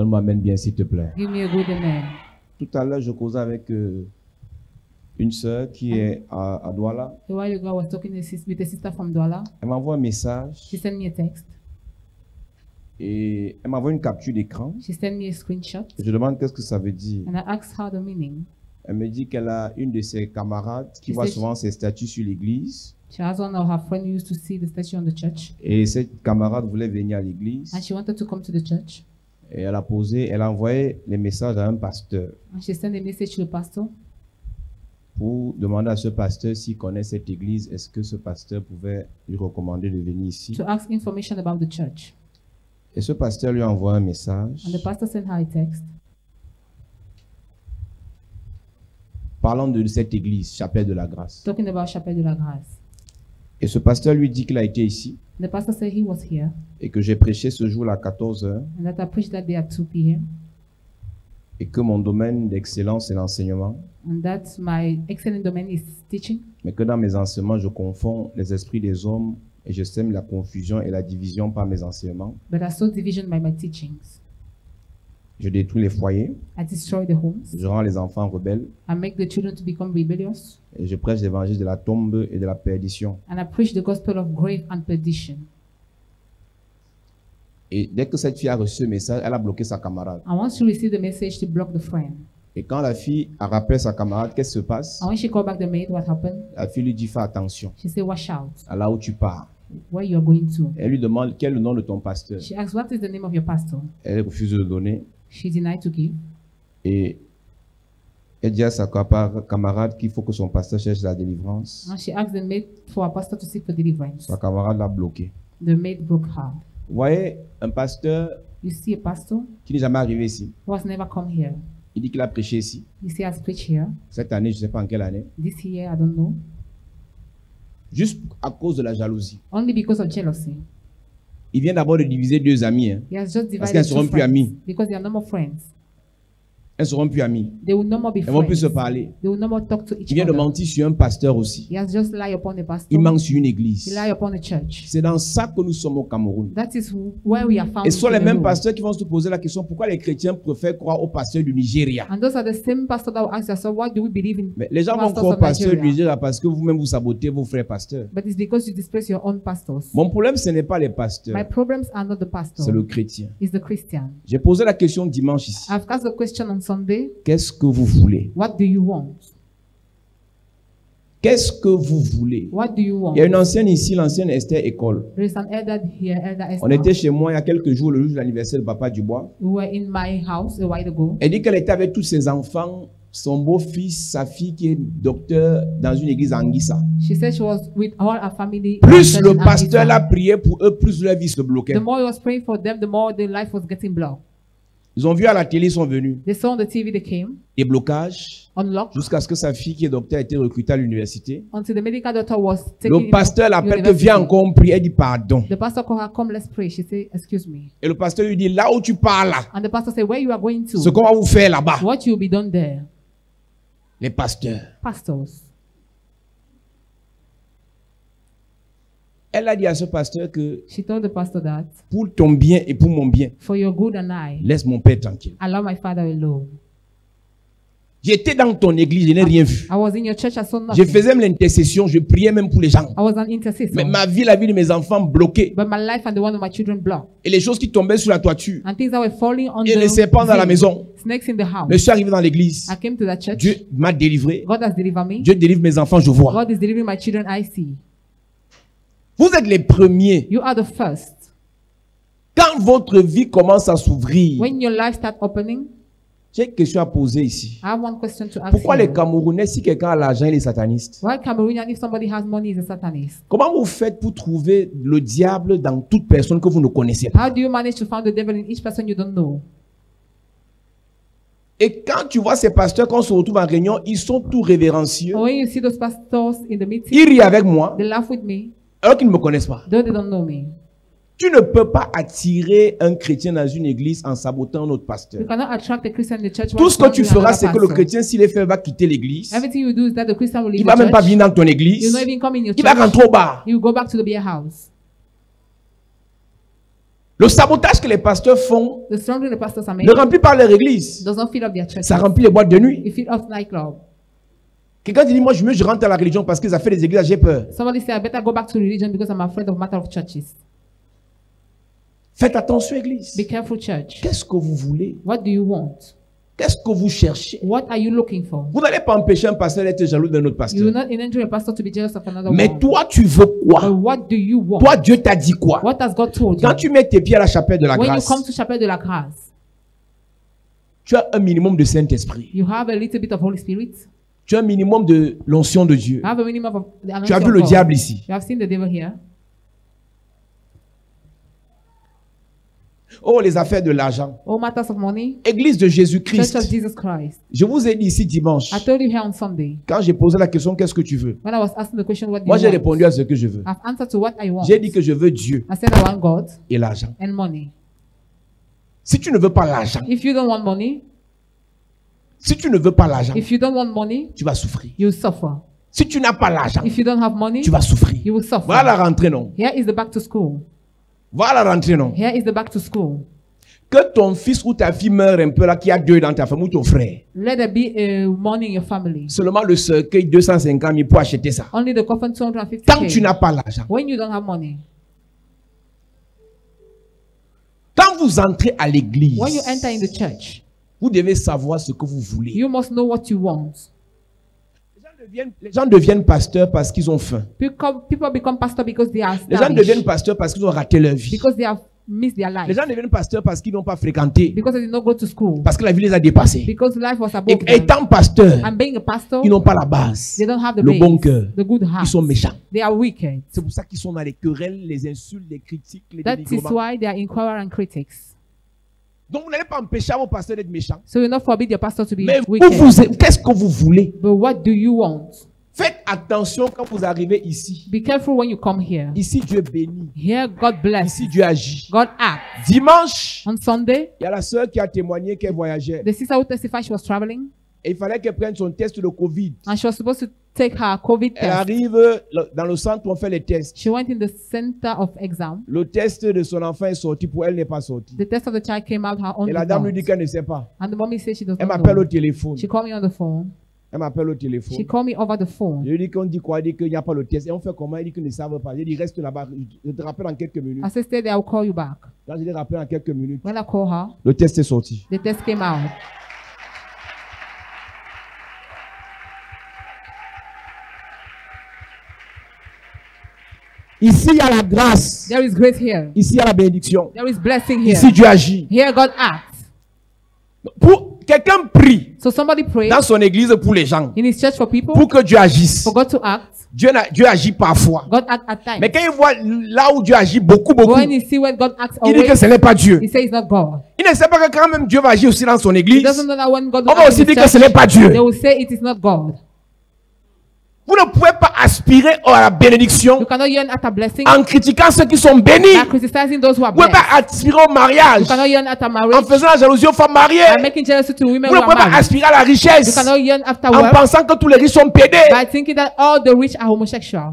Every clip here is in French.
Donne-moi amen bien, s'il te plaît. Give me a good amen. Tout à l'heure, je causais avec une sœur qui est à Douala. A while ago, I was talking with a sister from Douala. Elle m'envoie un message She sent me a text. et elle m'envoie une capture d'écran. She sent me a screenshot. Je demande qu'est-ce que ça veut dire. And I asked her the meaning. Elle me dit qu'elle a une de ses camarades qui She voit said souvent ses statuts sur l'église. She has one of her friends who used to see the statue on the church. Et cette camarade voulait venir à l'église. And she wanted to come to the church. Et elle a envoyé les messages à un pasteur And she sent a message to the pastor pour demander à ce pasteur s'il connaît cette église. Est-ce que ce pasteur pouvait lui recommander de venir ici? to ask information about the church. Et ce pasteur lui a envoyé un message And the pastor sent her a text parlant de cette église, Chapelle de la Grâce. talking about Chapelle de la Grâce. Et ce pasteur lui dit qu'il a été ici The pastor said he was here et que j'ai prêché ce jour à 14 h and that I preached that day at 2 p.m. et que mon domaine d'excellence est l'enseignement, and that my excellent domain is teaching, mais que dans mes enseignements, je confonds les esprits des hommes et je sème la confusion et la division par mes enseignements. but I saw division by my teachings. Je détruis les foyers, I destroy the homes. je rends les enfants rebelles I make the children to become rebellious. et je prêche l'évangile de la tombe et de la perdition. And I preach the gospel of grave and perdition. Et dès que cette fille a reçu ce message, elle a bloqué sa camarade. And once she received the message, she blocked the friend. Et quand la fille a rappelé sa camarade, qu'est-ce qui se passe? And when she called back the maid, what happened? La fille lui dit, fais attention She said, watch out, à là où tu pars. where you're going to. Elle lui demande quel est le nom de ton pasteur. She asked, what is the name of your pastor? Elle refuse de le donner. She denied to give. Et elle dit à sa camarade qu'il faut que son pasteur cherche la délivrance. And she asked the maid for a pastor to seek for deliverance. Sa camarade l'a bloqué. The maid broke her. Vous voyez, un pasteur You see a pastor qui n'est jamais arrivé ici. who has never come here. Il dit qu'il a prêché ici. You see, has preached here. Cette année, je ne sais pas en quelle année. This year, I don't know. Juste à cause de la jalousie. Only because of jealousy. Il vient d'abord de diviser deux amis. Hein. He has just Parce qu'elles divided ne seront two plus friends. amies. Because they are no more friends. Elles ne seront plus amies. They will no more be Elles ne vont plus friends. se parler. They will no more talk to each Il vient de other. mentir sur un pasteur aussi. He has just lied upon the pastor. Il ment sur une He église. lied upon the church. C'est dans ça que nous sommes au Cameroun. That is where we are found. Et ce sont les in mêmes Cameroon. pasteurs qui vont se poser la question pourquoi les chrétiens préfèrent croire au pasteur du Nigeria. And those are the same pastors that will ask themselves, what do we believe in? Mais les gens vont Pastors croire au of pasteur du Nigeria. Nigeria parce que vous-même vous sabotez vos frères pasteurs. But it's because you displace your own pastors. Mon problème, ce n'est pas les My pasteurs, problems are not the pastor. c'est le chrétien. It's the Christian. J'ai posé la question dimanche ici. I've asked the question on Sunday, Qu'est-ce que vous voulez? what do you want? Qu'est-ce que vous voulez? What do you want? Il y a une ancienne ici, l'ancienne Esther École. There is an elder here, Elder Esther. On était chez moi il y a quelques jours, le jour de l'anniversaire de Papa Dubois. We were in my house a while ago. Elle dit qu'elle était avec tous ses enfants, son beau-fils, sa fille qui est docteur dans une église à Anguissa. She said she was with all her family. Plus in le Anguissa. pasteur l'a prié pour eux, plus leur vie se bloquait. The more he was praying for them, the more their life was getting blocked. Ils ont vu à la télé, ils sont venus. They saw on the TV, they came, Des blocages, unlocked, jusqu'à ce que sa fille qui est docteur a été recrutée à l'université. until the medical doctor was taken. Le pasteur l'appelle que viens encore on prie. Elle dit pardon. The pastor called her, come, let's pray. She said, excuse me. Et le pasteur lui dit là où tu pars là, And the pastor said, where you are going to? ce qu'on va vous faire là-bas. What you will be done there? Les pasteurs. Pastors. Elle a dit à ce pasteur que She told the pastor that, pour ton bien et pour mon bien, for your good and I, laisse mon père tranquille. allow my father alone. J'étais dans ton église, je n'ai rien vu. I was in your church, I saw Je nothing. faisais même l'intercession, je priais même pour les gens. I was an intercessor. Mais ma vie, la vie de mes enfants bloquée. But my life and the one of my children blocked. Et les choses qui tombaient sur la toiture. And things that were falling on Et the les serpents dans la zinc, maison. snakes in the house. Je suis arrivé dans l'église. I came to that church. Dieu m'a délivré. God has delivered me. Dieu délivre mes enfants, je vois. God is delivering my children, I see. Vous êtes les premiers. You are the first. Quand votre vie commence à s'ouvrir, When your life starts opening, j'ai une question à poser ici. I have one question to ask Pourquoi you. les Camerounais, si quelqu'un a l'argent, il est sataniste? Why Cameroonian, if somebody has money, is a satanist? Comment vous faites pour trouver le diable dans toute personne que vous ne connaissez pas? How do you manage to find the devil in each person you don't know? Et quand tu vois ces pasteurs, quand on se retrouve en réunion, ils sont tout révérencieux. When you see those pastors in the meeting, Ils rient avec moi, they laugh with me, alors qu'ils ne me connaissent pas. though they don't know me. Tu ne peux pas attirer un chrétien dans une église en sabotant notre pasteur. You cannot attract a Christian in the church. Tout while ce que tu following feras, another c'est que le pastor. chrétien, s'il est fait, va quitter l'église. Everything you do is that the Christian will leave Il ne va the même pas church. venir dans ton He will église. not even come in your Il va church. rentrer au bar. He will go back to the beer house. Le sabotage que les pasteurs font The strongly the pastors are ne making remplit pas leur église. does not fill up their churches. Ça remplit les boîtes de nuit. It fills up nightclub. Quelqu'un dit, moi, je rentre dans la religion parce que ça fait des églises, j'ai peur. Somebody say, I better go back to religion because I'm afraid of matter of churches. Faites attention, église. Be careful, church. Qu'est-ce que vous voulez? What do you want? Qu'est-ce que vous cherchez? What are you looking for? Vous n'allez pas empêcher un pasteur d'être jaloux d'un autre You will pasteur. not enable a pastor to be jealous of another Mais one. toi, tu veux But quoi? what do you want? Toi, Dieu t'a dit quoi? What has God told you? Quand tu mets tes pieds à la chapelle de la When you grâce, come to Chapel de la Grâce, tu as un minimum de Saint-Esprit. you have a little bit of Holy Spirit. Tu as un minimum de l'onction de Dieu. You have a minimum of the Tu as anointing vu of le God. diable ici. You have seen the devil here. Oh, les affaires de l'argent. All matters of money. Église de Church of Jésus-Christ. Jesus Christ. Je vous ai dit ici dimanche, I told you here on Sunday, quand j'ai posé la question, qu'est-ce que tu veux? when I was asking the question, what do Moi, you j'ai want? répondu à ce que je veux. I've answered to what I want. J'ai dit que je veux Dieu I said I want God et l'argent. and money. Si tu ne veux pas l'argent, If you don't want money, si tu ne veux pas l'argent, if you don't want money, tu vas souffrir. you suffer. Si tu n'as pas l'argent, If you don't have money, tu vas souffrir. you will suffer. Voilà la rentrée, non? Here is the back to school. Voilà la rentrée, non? Here is the back to school. Que ton fils ou ta fille meure un peu là, qui a deux dans ta famille, ou ton frère. Let there be a money in your family. Seulement le cercueil 250 000 pour acheter ça. Only the coffin 250K. Tant que tu n'as pas l'argent. When you don't have money. Quand vous entrez à l'église, When you enter in the church, vous devez savoir ce que vous voulez. you must know what you want. Les gens deviennent pasteurs parce qu'ils ont faim. People become pastor because they are Les gens deviennent established. pasteurs parce qu'ils ont raté leur vie. Because they have missed their Les life. gens deviennent pasteurs parce qu'ils n'ont pas fréquenté. Because they did not go to school. Parce que la vie les a dépassés. Because life was Et above them. étant pasteurs, And being a pastor, ils n'ont pas la base. they don't have the Le base, bon cœur. the good heart. Ils sont méchants. They are wicked. C'est pour ça qu'ils sont dans les querelles, les insultes, les critiques, les That is dénigrements. why they are inquirer and critics. Donc vous n'allez pas empêcher à vos pasteurs d'être méchants. So you not forbid your pastor to be Mais wicked. qu'est-ce que vous voulez? But what do you want? Faites attention quand vous arrivez ici. Be careful when you come here. Ici, Dieu bénit. Here, God bless. Ici, Dieu agit. God acts. Dimanche, On Sunday, il y a la sœur qui a témoigné qu'elle voyageait. the sister who testified she was traveling Et il fallait qu'elle prenne son test de Covid. and she was supposed to take her COVID Elle test. arrive dans le centre où on fait les tests. She went in the center of exam. Le test de son enfant est sorti, pour elle n'est pas sorti. The test of the child came out her own Et la dame lui dit result. qu'elle ne sait pas. And the mommy said she does Elle not m'appelle au know. téléphone. She called me on the phone. Elle m'appelle au téléphone. She called me over the phone. Je lui dis qu'on dit quoi? Elle dit qu'il n'y a pas le test. Et on fait comment? Elle dit qu'ils ne savent pas. Je dis reste là-bas. Je te rappelle en quelques minutes. I said, stay there, I'll call you back. Quand je l'ai rappelé en quelques minutes, When I call her, le test est sorti. the test came out. Ici, il y a la grâce. There is grace here. Ici, il y a la bénédiction. There is blessing here. Ici, Dieu agit. Here, God acts. Pour quelqu'un prie So somebody pray dans son église pour les gens, in his church for people, pour que Dieu agisse. for God to act. Dieu agit parfois. God acts at times. Mais quand il voit là où Dieu agit beaucoup, But beaucoup, when he see when God acts il dit que always, ce n'est pas Dieu. he says it's not God. Il ne sait pas que quand même Dieu va agir aussi dans son He église, doesn't know that when God on will va act aussi in his dire que ce church, n'est pas Dieu. they will say it is not God. Vous ne pouvez pas aspirer à la You bénédiction cannot yearn at a blessing en critiquant ceux qui sont bénis. by criticizing those who are Vous ne pouvez blessed. pas aspirer au mariage You cannot yearn at a en marriage faisant la jalousie aux femmes mariées. by making jealousy to women Vous who ne are pouvez pas married. aspirer à la You richesse cannot yearn after en wealth pensant que tous les riches sont pédés. by thinking that all the rich are homosexual.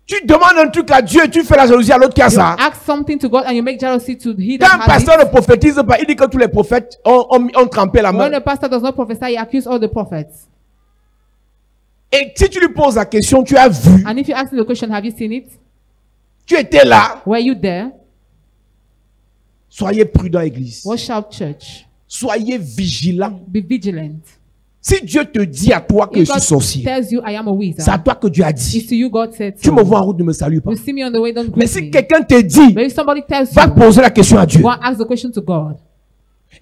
Tu demandes un truc à Dieu et tu fais la jalousie à l'autre qui a You ça. ask something to God and you make jealousy to he Quand un that has pasteur it. ne prophétise pas, il dit que tous les prophètes ont trempé la When main. the pastor does not prophesy, he accuses all the prophets. Et si tu lui poses la question, tu as vu, And if you ask him the question, have you seen it? tu étais là, Were you there? soyez prudent, Église. Watch out, church. Soyez vigilants. Be vigilant. Si Dieu te dit à toi que If je suis God sorcier, tells you I am a wizard, c'est à toi que Dieu a it's dit. to you God said Tu so. me vois en route, ne me salue pas. You see me on the way, don't Mais greet si me. quelqu'un te dit, But if somebody tells va you, poser la question à Dieu. go and ask the question to God.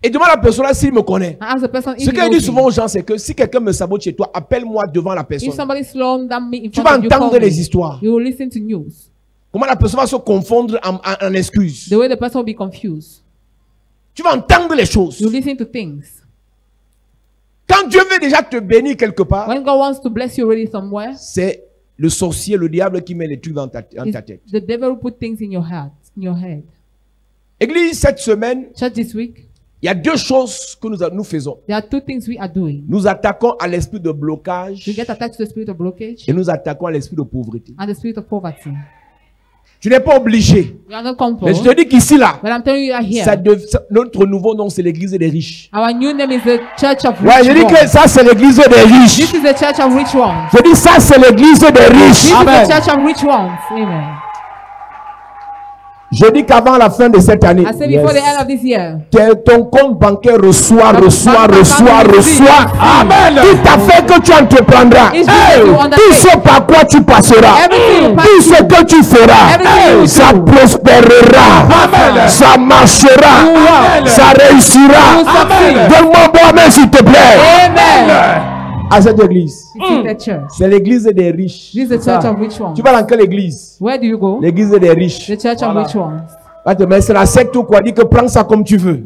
Et demande à la personne là s'il me connaît. And ask the person if Ce he qu'il knows dit souvent me. aux gens, c'est que si quelqu'un me sabote chez toi, appelle-moi devant la If personne. somebody slow down me in Tu front vas of you, call entendre me. les histoires. You will listen to news. Comment la personne va se confondre en excuses. The way the person will be confused. Tu vas entendre les choses. You listen to things. Quand Dieu veut déjà te bénir quelque part, When God wants to bless you already somewhere, c'est le sorcier, le diable qui met les trucs dans ta it's tête. the devil will put things in your heart, in your head. Église, cette semaine, Church, this week, il y a deux choses que nous faisons. there are two things we are doing. Nous attaquons à l'esprit de blocage We get attached to the spirit of blockage et nous attaquons à l'esprit de pauvreté. and the spirit of poverty. Tu n'es pas obligé. You are not Mais je te compelled. dis qu'ici, là, But I'm telling you, you are here. notre nouveau nom, c'est l'église des riches. Our new name is the Church of Ouais, je Rich dis que Ones. ça, c'est l'église des riches. This is the Church of Rich Ones. Je dis ça, c'est l'église des riches. This Amen. is the Church of Rich Ones. Amen. Je dis qu'avant la fin de cette année, I said before the end of this year, ton compte bancaire reçoit. Amen. Tout à fait que tu entreprendras. It's just you undertake. Tout ce par quoi tu passeras. Everything you pass Tout ce que tu feras. Everything you Ça do. prospérera. Amen. Ça marchera. Amen. Ça réussira. You succeed. Donne-moi un bon amen s'il te plaît. Amen. À cette église. This is the church. C'est l'église des riches. This is the Church of Rich Ones. Tu vas dans quelle église? Where do you go? L'église des riches. The Church of Rich Ones. Mais c'est la secte ou quoi? Dis que prends ça comme tu veux.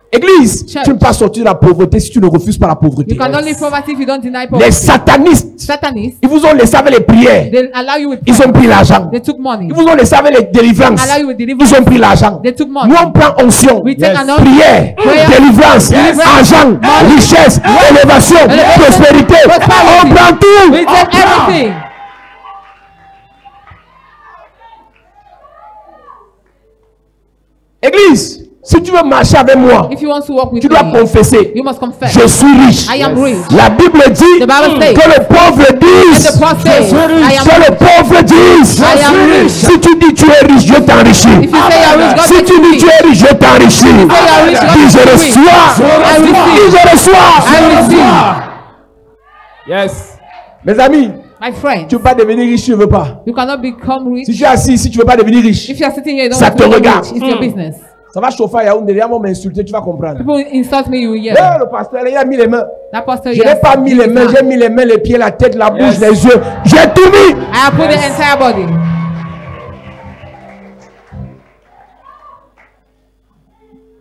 Église, Church. tu ne peux pas sortir de la pauvreté si tu ne refuses pas la pauvreté. You cannot live poverty if you don't deny Les poverty. satanistes, Satanists, ils vous ont laissé avec les prières. they allow you with Ils ont pris l'argent. They took money. Ils vous ont laissé avec les délivrances. Allow you with Ils deliverance. ont pris l'argent. They took money. Nous, on prend onction, We take anointing. prière, Prayer. délivrance, argent, richesse, élévation, prospérité. On prend tout. We take everything. Église, si tu veux marcher avec moi, If you want to walk with tu dois me, confesser. you must confess. Je suis riche. I am rich. La Bible dit The Bible says, que le pauvre dise. and the poor says, I am Que le pauvre dise. I am rich. Si tu dis tu es riche, je t'enrichis. If you say you are rich, God Si makes tu you dis rich. tu es riche, je t'enrichis. you are rich, God Dis je makes you rich. reçois. I receive. Dis je reçois. I receive. Yes. Mes amis, My friend, tu ne peux pas devenir riche si tu ne veux pas. you cannot become rich. Si tu es assis, si tu ne veux pas devenir riche, If you are sitting here, you don't Ça want te to become regarde. rich. It's your business. ça va chauffer à Yaoundé. Les gens vont m'insulter, tu vas comprendre. People insult me, you will Eh, hear. le pasteur, il a mis les mains. That pastor, Je n'ai yes, pas mis les mains, j'ai mis les mains, les pieds, la tête, la bouche, les yeux. J'ai tout mis. I have put the entire body.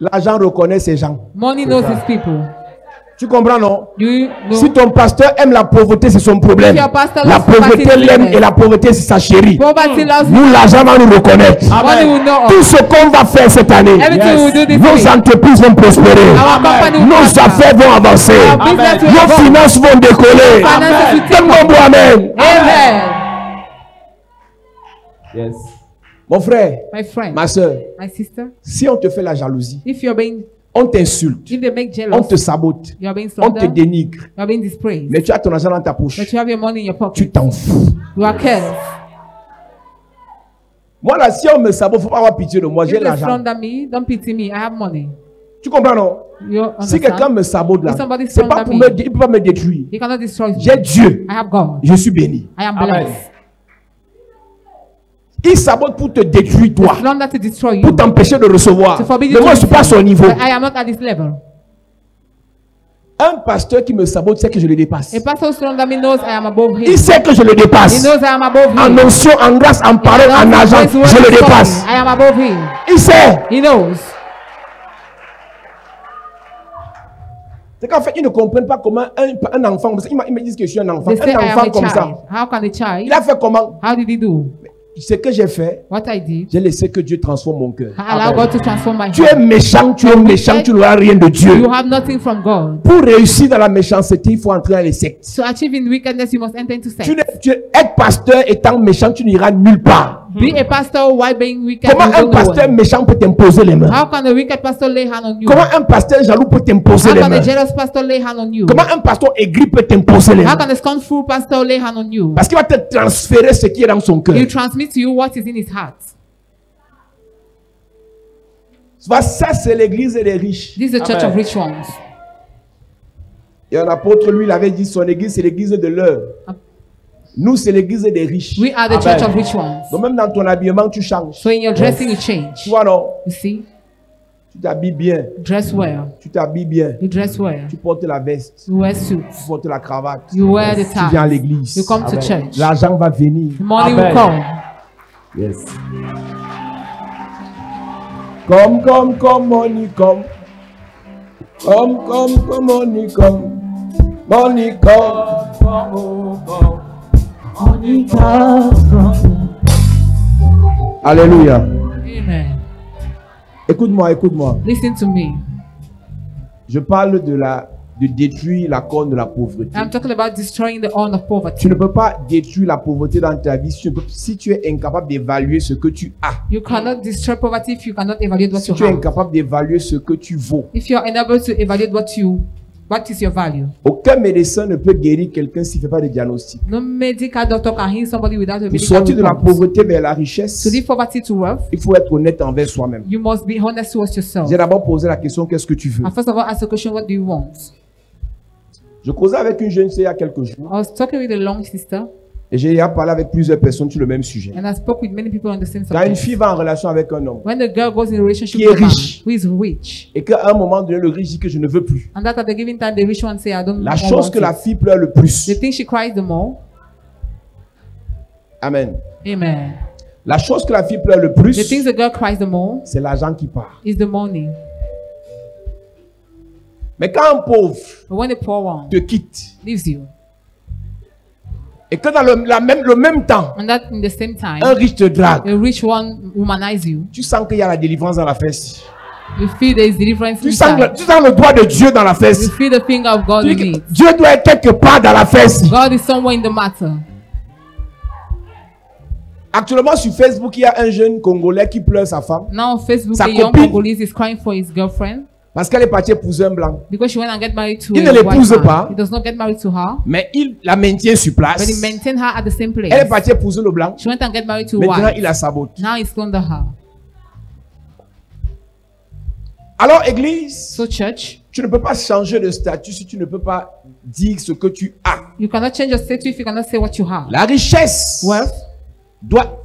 L'argent reconnaît ces gens. Money knows his people. Tu comprends, non? You know. Si ton pasteur aime la pauvreté, c'est son problème. If your pastor La loves poverty, pauvreté l'aime it's et la pauvreté, c'est sa chérie. Poverty loves Nous, l'argent va nous reconnaître. money will know Tout us. ce qu'on va faire cette année, Everything we will do this nos week. entreprises vont prospérer. Our company will Nos prosper. affaires vont avancer. Our business will Nos grow. finances vont décoller. Finances will take Donne-moi un bon amen. Amen. Yes. Mon frère, My friend, ma soeur, my sister, si on te fait la jalousie, if you're being, on t'insulte, if they make on jealous, te sabote, you're being on te slandered, dénigre, you're being dispraised, mais tu as ton argent dans ta poche, but you have your money in your tu pocket, t'en fous. you are careless. Moi là, si on me sabote, il ne faut pas avoir pitié de moi, If j'ai they l'argent. slander me, don't pity me, I have money. Tu comprends, non? You Si quelqu'un understand? me sabote là, If somebody c'est pas slander pour me, il ne peut pas me détruire. He cannot destroy me. J'ai Dieu, I have God. je suis béni. I am Amen. blessed. Il sabote pour te détruire toi, Slander to destroy pour you. t'empêcher de recevoir. To forbid Mais you moi, to je ne suis pas à son niveau. But I am not at this level. Un pasteur qui me sabote sait que je le dépasse. A pastor slander me knows I am above him. Il sait que je le He dépasse. knows I am above him. En onction, en grâce, en parole, en argent, je le dépasse. I am above him. Il sait. He knows. C'est qu'en fait, ils ne comprennent pas comment un enfant, parce qu'ils me disent que je suis un enfant. They say Un I am enfant a comme ça. child. How can a child? Il a fait comment? How did he do? Ce que j'ai fait, What I did? j'ai laissé que Dieu transforme mon cœur. I allow God to transform my Tu es heart. méchant, tu n'auras rien de Dieu. You have nothing from God. Pour réussir dans la méchanceté, il faut entrer dans les sectes. To achieve in wickedness, you must enter into sex. Être pasteur étant méchant, tu n'iras nulle part. Be a pastor while being wicked. Comment you un go pasteur nowhere. méchant peut t'imposer les mains? How can a wicked pastor lay hand on you? Comment un pasteur jaloux peut t'imposer How les can a mains? jealous pastor lay hand on you? Comment un pasteur aigri peut t'imposer les How mains? can a scornful pastor lay hand on you? Parce qu'il va te transférer ce qui est dans son cœur. He transmits to you what is in his heart. Ça, c'est l'église des riches. This is the church Amen. of rich ones. Et un apôtre, lui, il avait dit son église, c'est l'église de l'heure. Nous, c'est l'église des riches. We are the Amen. church of rich ones. Donc, même dans ton habillement, tu changes. So in your dressing, you change. Tu vois, non? You see? Tu t'habilles bien. Dress well. Tu t'habilles bien. You dress well. Tu portes la veste. You wear Tu suits. portes la cravate. You wear the Tu viens à tie. l'église. You come to Amen. church. L'argent va venir. The money will Amen. come. Yes. Come, money, come. Come, money, come. Money, come. Alléluia. Amen. Écoute-moi, écoute-moi. Listen to me. Je parle de la de détruire la corne de la pauvreté. I'm talking about destroying the horn of poverty. Tu ne peux pas détruire la pauvreté dans ta vie si tu es incapable d'évaluer ce que tu as. You cannot destroy poverty if you cannot evaluate what Si you tu es have. incapable d'évaluer ce que tu vaux. If you are unable to evaluate what is your value. Aucun médecin ne peut guérir quelqu'un s'il ne fait pas de diagnostic. No medical doctor can heal somebody without a Pour medical sortir de la report. pauvreté vers la richesse, To leave poverty to wealth, il faut être honnête envers soi-même. you must be honest towards yourself. J'ai d'abord posé la question, qu'est-ce que tu veux? And first of all, ask the question, what do you want? Je causais avec une jeune fille il y a quelques jours I was talking with a long sister, et j'ai parlé avec plusieurs personnes sur le même sujet. and I spoke with many people on the same Quand une subject. fille va en relation avec un homme When the girl goes in a relationship Qui est with a man riche. who is rich, et qu'à un moment donné, le riche dit que je ne veux plus, and that at the given time the rich one say, I don't la want chose que la it. fille pleure le plus, The thing she cries the more. amen, Amen. la chose que la fille pleure le The things plus, the girl cries the more c'est l'argent qui part. is the money. Mais quand un pauvre But when the poor one te quitte leaves you, et que dans le même temps, and that in the same time, un riche te drague, the rich one womanize you, tu sens qu'il y a la délivrance dans la fesse. you feel there is deliverance Tu sens inside. le doigt de Dieu dans la You fesse. feel the finger of God Tu in dis que it. Dieu doit être quelque part dans la fesse. God is somewhere in the matter. Actuellement sur Facebook, il y a un jeune Congolais qui pleure sa femme Now on Facebook, Sa a young copine. Congolese is crying for his girlfriend parce qu'elle est partie épouser un blanc. because she went and get married to Il ne a l'épouse white pas. man. He does not get married to her, Mais il la maintient sur place. but he maintained her at the same place. Elle est partie épouser le blanc. She went and get married to a Maintenant, white. il la sabote. Now he's under her. Alors, église, So church, tu ne peux pas changer de statut si tu ne peux pas dire ce que tu as. you cannot change your status if you cannot say what you have. La richesse Wealth doit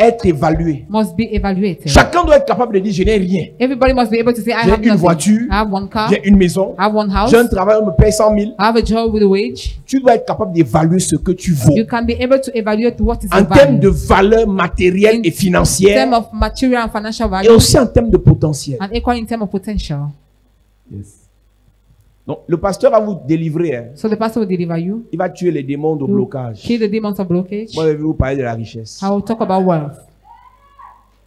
être évaluée. must be evaluated. Chacun doit être capable de dire je n'ai rien. Everybody must be able to say, I J'ai have une nothing. voiture. I have one car. J'ai une maison. I have one house. J'ai un travail, on me paye 100 000. I have a job with a wage. Tu dois être capable d'évaluer ce que tu vaux. You can be able to evaluate what is En your termes value. de valeur matérielle et In financière. terms of material and financial Et value, aussi en termes de potentiel. and equally in terms of potential. Donc, le pasteur va vous délivrer. Hein. So the pastor will deliver you. Il va tuer les démons de He will blocage. kill the demons of blockage. Moi, je vais vous parler de la richesse. I will talk about wealth.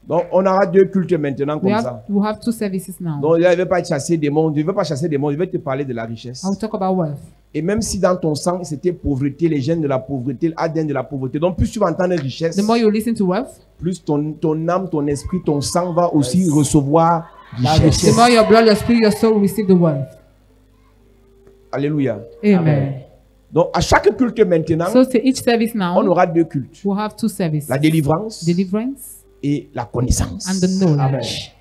Donc, on aura 2 cultes maintenant comme ça. We have 2 services now. Donc, je ne vais pas chasser des démons. Je ne veux pas chasser des démons. Je vais te parler de la richesse. I will talk about wealth. Et même si dans ton sang, c'était pauvreté, les gènes de la pauvreté, l'ADN de la pauvreté. Donc, plus tu vas entendre richesse, The more you listen to wealth, plus ton âme, ton esprit, ton sang va aussi recevoir the richesse. more your blood, your spirit, your soul will receive the wealth. Alléluia. Amen. Donc, à chaque culte maintenant, So to each service on now, aura 2 cultes. we'll have 2 services. La délivrance Deliverance et la connaissance. and the knowledge.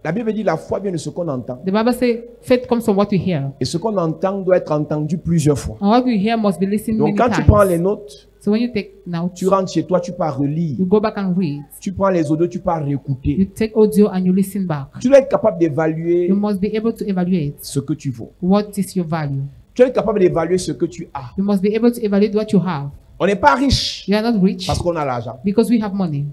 La Bible dit la foi vient de ce qu'on entend. The Bible says faith comes from what we hear. Et ce qu'on entend doit être entendu plusieurs fois. And what we hear must be listened Donc, many quand tu prends les times. notes, So when you take notes, tu rentres chez toi, tu pars relire. you go back and read. Tu prends les audios, tu pars You réécouter. take audio and you listen back. Tu dois être capable d'évaluer You must be able to evaluate ce que tu vaux. what is your value. Tu dois être capable d'évaluer ce que tu as. You must be able to evaluate what you have. On n'est pas riche You are not rich parce qu'on a l'argent. because we have money.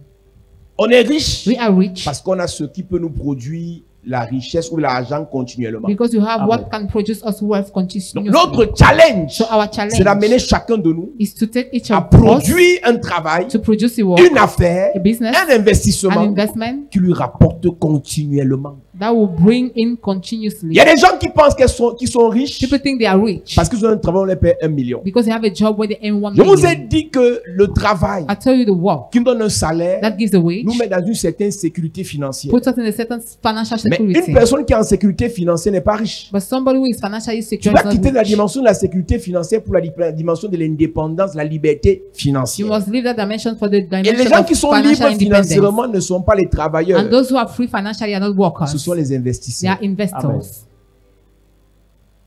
On est riche We are rich parce qu'on a ce qui peut nous produire la richesse ou l'argent continuellement. because you have what can produce us wealth Donc, continuously. notre challenge, So our c'est d'amener challenge chacun de nous is to take each à of us produire un travail, to produce a work, une affaire, a business, un an investissement investment qui lui rapporte continuellement. that will bring in Il y continuously. a des gens qui pensent qu'ils sont riches People think they are rich parce qu'ils ont un travail, on les paie 1 million. because they have a job where they earn 1 Je vous ai million. dit que le travail I tell you the work qui nous donne un salaire that gives a wage nous met dans une certaine sécurité financière. puts us in a certain financial Mais une security. personne qui est en sécurité financière n'est pas riche. But somebody who is financially Tu secure dois is quitter not la rich. dimension de la sécurité financière pour la dimension de l'indépendance, la liberté You financière. must leave that dimension for the Et les dimension gens of qui sont financial libres independence. financièrement ne sont pas les travailleurs. And those who are free financially are not workers. Ce sont les They investisseurs. are investors.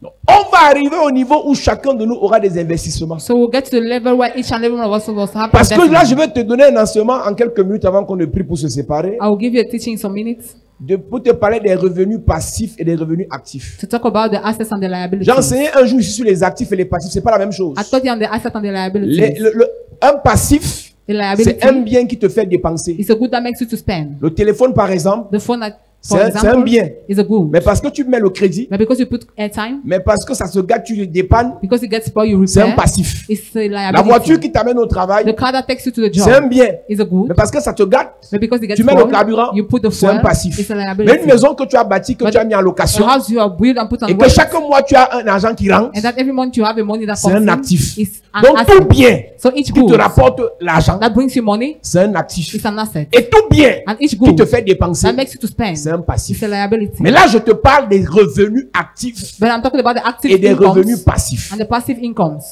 Donc, on va arriver au niveau où chacun de nous aura des investissements. So we'll get to the level where each and every one of us will have Parce que là, investment. je vais te donner un enseignement en quelques minutes avant qu'on ne prie pour se séparer, I will give you a teaching in some minutes pour te parler des revenus passifs et des revenus actifs. to talk about the assets and the liabilities. J'ai enseigné un jour ici sur les actifs et les passifs, c'est pas la même chose. I taught you on the assets and the liabilities. Un passif, The c'est liability un bien qui te fait dépenser. is a good that makes you to spend. Le téléphone, par exemple, The phone that for C'est un example, bien. is a good. Mais parce que tu mets le crédit, But because you put airtime, mais parce que ça se gâte, tu le dépannes, because it gets spoiled, you c'est un repair. passif. It's a La liability. voiture qui t'amène au travail, The car that takes you to the c'est un job bien. is a good. Mais parce que ça te gâte, But because it gets tu mets le spoiled, carburant, you put the c'est un fuel. passif. It's a Mais liability. une maison que tu as bâtie, que But tu as mis en The location, house you have built and put on et que rent, chaque mois tu as un argent qui rentre, and that every month you have a money that c'est comes un in, actif. is an Donc tout asset. bien So each qui te good rapporte l'argent, that brings you money c'est un actif. is an asset. Et tout bien And each qui good te fait dépenser, that makes you to spend c'est un passif. is a liability. Mais là, je te parle des revenus actifs But I'm talking about the active et des incomes revenus passifs. and the passive incomes.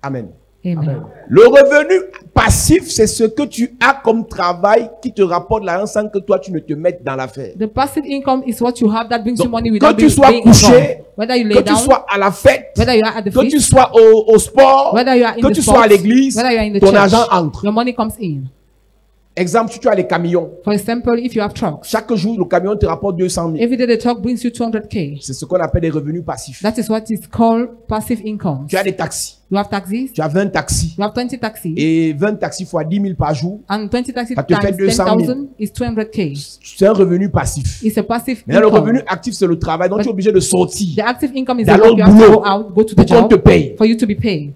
Amen. Amen. Le revenu passif, c'est ce que tu as comme travail qui te rapporte l'argent sans que toi tu ne te mettes dans l'affaire. The passive income is what you have that brings you Donc, money que without tu sois being couché, involved. Whether you que lay tu down, sois à la fête, whether you are at the que tu feast, sois au sport, whether you are in que the tu sports, sois à l'église, whether you are in the ton church, argent entre. your money comes in. Exemple, si tu as les camions, For example, if you have trucks, chaque jour le camion te rapporte 200 000. every day the truck brings you 200k. C'est ce qu'on appelle des revenus passifs. That is what is called passive income. Tu as des taxis, You have taxis, tu as 20 taxis you have 20 taxis, et 20 taxis fois 10 000 par jour, and 20 taxis ça te fait times 200 000. 10,000 is 200k. c'est un revenu passif. It's a passive Mais là, le income. revenu actif, c'est le travail, donc tu es obligé de sortir. The active income is D'aller the work au you have to boulot go out, go to pour the qu'on te job paye. for you to be paid.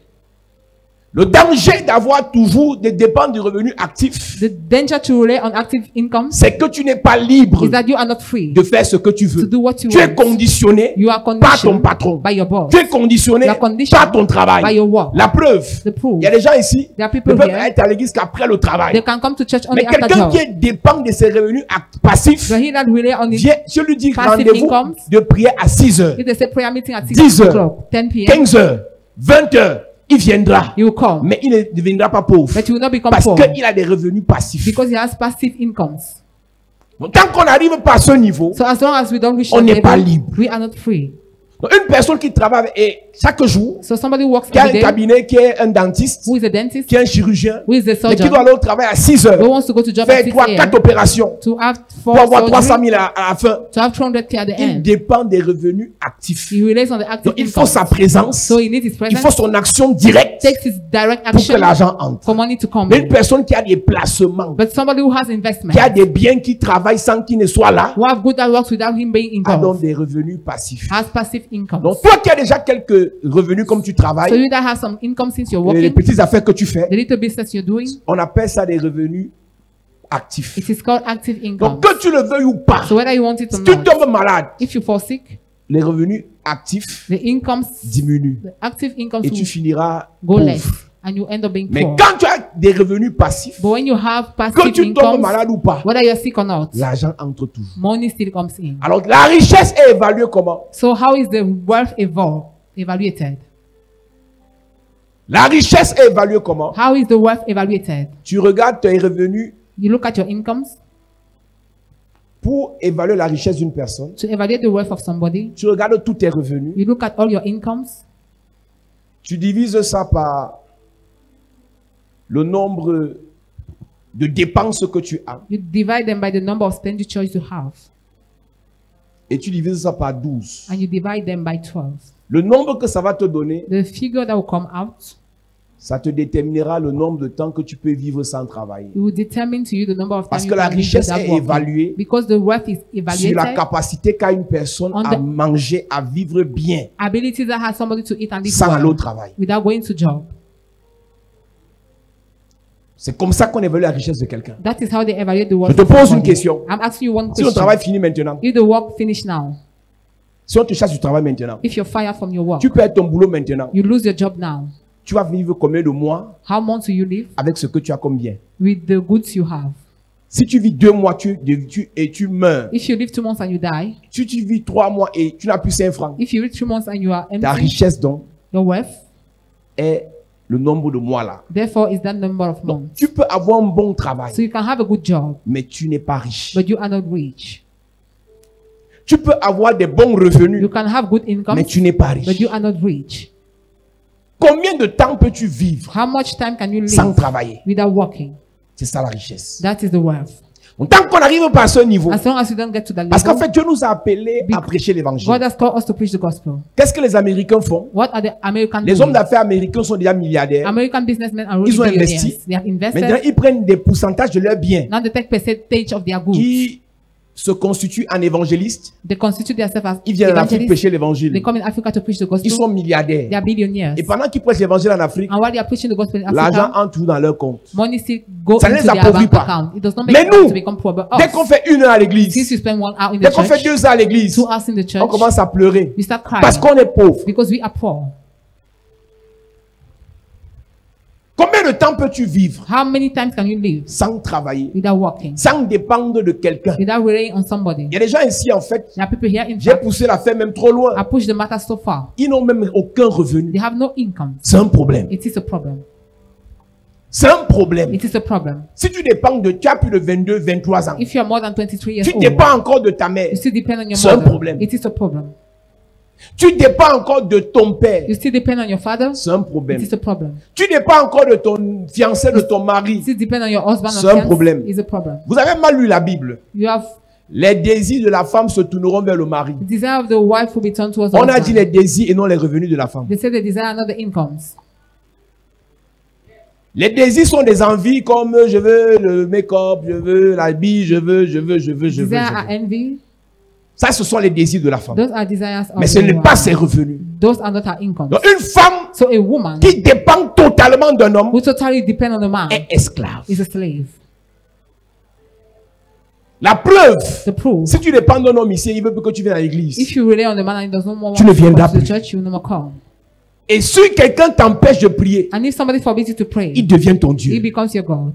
Le danger d'avoir toujours de dépendre du revenu actif, The danger to rely on active income c'est que tu n'es pas libre is that you are not free de faire ce que tu to veux. do what you Tu es want. conditionné You are par ton conditioned patron. by your boss. Tu es conditionné You are conditioned par ton by travail. your work. La preuve, The proof. il y a des gens ici There are qui people peuvent here. être à l'église qu'après le travail. They can come to church only Mais after quelqu'un job. qui dépend de ses revenus passifs, But he that rely on his, vient, je lui dis passive rendez-vous incomes. de prière à 6 heures, if they say prayer meeting at 10 6 heures, o'clock, 10 p.m., 15 heures, 20 heures, il viendra. he will come. Mais il ne deviendra pas pauvre. But he will not become Parce poor qu'il a des revenus passifs. because he has passive incomes. Donc, tant qu'on n'arrive pas à ce niveau, So as long as we don't reach On that n'est pas level, libre. we are not free. donc, une personne qui travaille et chaque jour, So somebody works qui a un every day, cabinet, qui est un dentiste, who is a dentist, qui est un chirurgien, who is a mais qui surgeon, doit aller au travail à 6 heures, who wants to go to job at faire 6 3, a.m., 4 opérations, to have pour 4 avoir 300 surgery, 000 à la fin. to have 200k at the Il end. dépend des revenus actifs. He relies on the active Donc, il faut income. sa présence, So he needs his il faut presence, son action directe takes his direct pour que action l'argent entre. for money to come Mais une in. personne qui a des placements, But somebody who has investment, qui a des biens qui travaillent sans qu'il ne soit là, who have good that works without him being a donc involved, des revenus passifs. has passive income. Donc, toi qui as déjà quelques revenus comme tu So travailles, you that have some income since you're et les working, petites affaires que tu fais, the little business you're doing, on appelle ça des revenus actifs. it is called active income. Donc, que tu le veuilles ou pas, So whether you want it or si tu not, tombes malade, if you fall sick, les revenus actifs the incomes, diminuent the active incomes et tu will finiras go less, pauvre. and you end up being Mais poor. quand tu as des revenus passifs, But when you have que passive tu tombes incomes, malade ou pas, whether you're sick or not, l'argent entre toujours. money still comes in. Alors, la richesse est évaluée comment? So how is the wealth evaluated? La richesse est évaluée comment? How is the wealth evaluated? Tu regardes tes revenus You look at your incomes pour évaluer la richesse d'une personne. to evaluate the wealth of somebody. Tu regardes tous tes revenus. You look at all your incomes. Tu divises ça par le nombre de dépenses que tu as. You divide them by the number of expenditures you have, Et tu divises ça par 12. and you divide them by 12. Le nombre que ça va te donner, The figure that will come out, ça te déterminera le nombre de temps que tu peux vivre sans travailler. it will determine to you the number of Parce times que you la can live richesse without est working. évaluée Because the wealth is sur la evaluated, capacité qu'a une personne On à the- manger, à vivre bien, abilities that has somebody to eat and live sans aller au well travail. without going to job. C'est comme ça qu'on évalue la richesse de quelqu'un. That is how they evaluate the Je wealth te of pose une somebody. question. I'm asking you one Si le question. travail finit maintenant, If the work finish now, si on te chasse du travail maintenant, if you're fired from your work, tu perds ton boulot maintenant, you lose your job now. tu vas vivre combien de mois How months will you live avec ce que tu as comme bien? with the goods you have? Si tu vis 2 mois et tu meurs, If you live 2 months and you die, si tu vis 3 mois et tu n'as plus 5 francs, if you live 3 months and you are ta empty, richesse donc your wealth, est le nombre de mois là. therefore, is that number of Donc, months. tu peux avoir un bon travail, So you can have a good job, mais tu n'es pas riche. but you are not rich. Tu peux avoir des bons revenus, You can have good income, mais tu n'es pas but riche. you are not rich. Combien de temps peux-tu vivre How much time can you sans live travailler? without working? C'est ça la richesse. That is the wealth. Donc, tant qu'on n'arrive pas à ce niveau, As long as you don't get to that parce qu'en level, fait, Dieu nous a appelés à prêcher l'évangile. God has called us to preach the gospel. Qu'est-ce que les Américains font? What are the American Les doing? hommes d'affaires américains sont déjà milliardaires. American businessmen are Ils really ont billionaires. investi. They have Maintenant, invested. ils prennent des pourcentages de leurs biens. Now they take percentage of their goods. Ils se constituent en évangélistes. They constitute themselves as Ils viennent en Afrique evangelists. prêcher They l'évangile. come in Africa to preach the Ils gospel. sont milliardaires. They are billionaires. Et pendant qu'ils prêchent l'évangile en Afrique, And while they are preaching the gospel in l'argent Africa, entre dans leur compte. money still go Ça ne into les their appauvrit bank pas. account. It does not Mais make them nous, to become poor. But Dès us, qu'on fait 1 heure à since l'église, you spend 1 hour in dès the qu'on fait church, 2 heures à l'église, 2 hours in the on church, commence à pleurer. we start crying Parce qu'on est pauvre. because we are poor. Combien de temps peux-tu vivre How many times can you live sans travailler, without working, sans dépendre de quelqu'un? without relying on somebody? Il y a des gens ici, en fait, There are people here in j'ai fact, poussé l'affaire même trop loin. I push the matter so far. Ils n'ont même aucun revenu. They have no income. C'est un problème. It is a problem. C'est un problème. It is a problem. Si tu dépends de, tu as plus de 22, 23 ans, If you are more than 23 years tu old, dépends encore de ta mère. you still depend on your C'est un mother. problème. It is a problem. Tu dépends encore de ton père. You still depend on your father. C'est un It problème. is a problem. Tu dépends encore de ton fiancé, de ton mari. You still depend on your husband C'est or un fiance. problème. Is a problem. Vous avez mal lu la Bible. You have Les désirs de la femme se tourneront vers le mari. the desire of the wife will be turned towards the On a husband. dit les désirs et non les revenus de la femme. They say the desire, not the incomes. Les désirs sont des envies comme je veux le make-up, je veux l'habit, je veux. Desire are envy. Ça, ce sont les désirs de la femme. Those are desires of Mais ce the n'est wife. pas ses revenus. Those are not her incomes. Donc, une femme So a woman qui dépend totalement d'un homme who totally depend on a man est esclave. is a slave. La preuve, The proof, si tu dépends d'un homme ici, il veut plus que tu viennes à l'église. if you rely on the man and he does not want Tu ne to viendras come to the plus. church, you will no more come. Et si quelqu'un t'empêche de prier, And if somebody forbids you to pray, il devient ton he Dieu. becomes your God.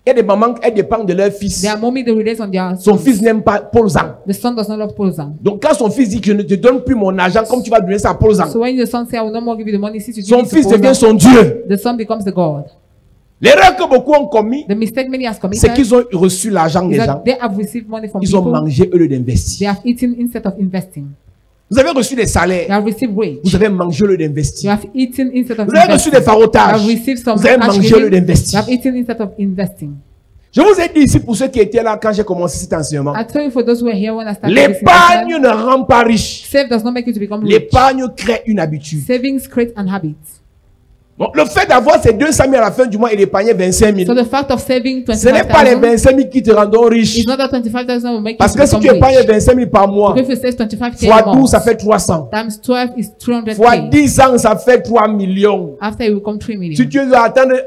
Il y a des mamans, elles dépendent de leur fils. There are moments they rely on their Son sons. fils n'aime pas Paul Zang. The son does not love Polzan. Donc quand son fils dit que je ne te donne plus mon argent comme tu vas donner ça à Paul Zang, So when the son says, I will no more give you the money, since you give son it to fils devient Polzan, son Dieu. the son becomes the God. L'erreur que beaucoup ont commis, The mistake many has c'est committed qu'ils ont reçu l'argent is des that gens. they have received money from Ils ont people. mangé au lieu They d'investir. have eaten instead of investing. Vous avez reçu des They salaires. have received wage. Vous avez mangé au lieu You d'investir. have eaten instead of Vous avez reçu investing. des You farotages. have received some Vous avez cash mangé au lieu giving. You d'investir. have eaten instead of investing. Je vous ai dit ici pour ceux qui étaient là quand j'ai commencé cet enseignement. I tell you for those who were here when I started this L'épargne investment, ne rend pas riche. save does not make you to become rich. L'épargne crée une habitude. Savings create an habit. Donc, le fait d'avoir ces 200 000 à la fin du mois et d'épargner 25 000, So the fact of saving ce n'est pas les 25,000 25 000 qui te rendront riche. is not that 25,000 will make Parce you que to si tu become épargnes rich. 25 000 par mois, If you save 25k fois a 12, month, ça fait 300. times 12 is 300k. Fois 10 ans, ça fait 3 millions. After it will come 3 million. Si tu dois attendre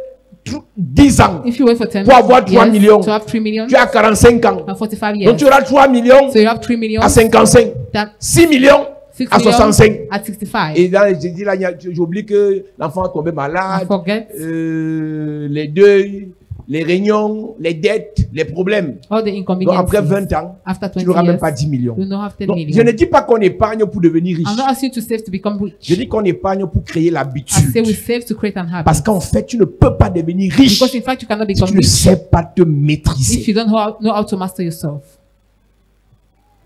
10 ans, If you wait for 10 pour avoir 3 years millions, to have 3 million, tu as 45 ans. and 45 Donc years, tu auras 3 millions so you have 3 million, à 55, that 6 millions 6 à million 65. at 65. Et là, j'ai dit là, j'oublie que l'enfant est tombé I malade, forget les deuils, les réunions, les dettes, les problèmes. all the Donc inconveniences. après 20 ans, After tu 20 n'auras même years, pas 10 millions. you will not have 10 Donc, je million. ne dis pas qu'on épargne pour devenir riche. I'm not asking you to save to become rich. Je dis qu'on épargne pour créer I say we l'habitude. save to create an habit. Parce qu'en fait, tu ne peux pas devenir riche Because in fact, you cannot si become tu ne rich sais pas te if maîtriser. you don't know how to master yourself.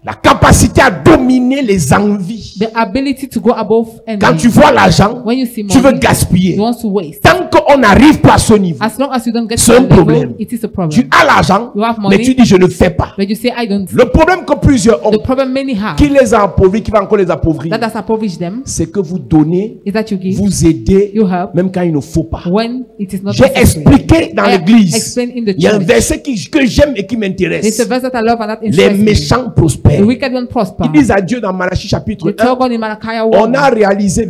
La capacité à dominer les envies. The ability to go above and Quand tu vois l'argent, when you see tu veux money, gaspiller. you want to waste. Tant qu'on n'arrive pas à ce niveau, As long as you don't get c'est to un that level, problème. it is a problem. Tu as l'argent, You have mais money, tu dis je ne fais pas. but you say I don't. Le problème que plusieurs ont, The problem many have qui les a appauvris, qui va encore les appauvrir, that has approached them c'est que vous donnez, is that you give, vous aidez, you help même quand il ne faut pas. when it is not J'ai necessary. expliqué dans I l'église. explained in the Il y a un church. verset que j'aime et qui It's m'intéresse. a verse that I love and that Les interests me. méchants prospèrent. The wicked one prosper. Ils disent à Dieu dans Malachie chapitre They tell 1, God in Malachi on a 1, réalisé,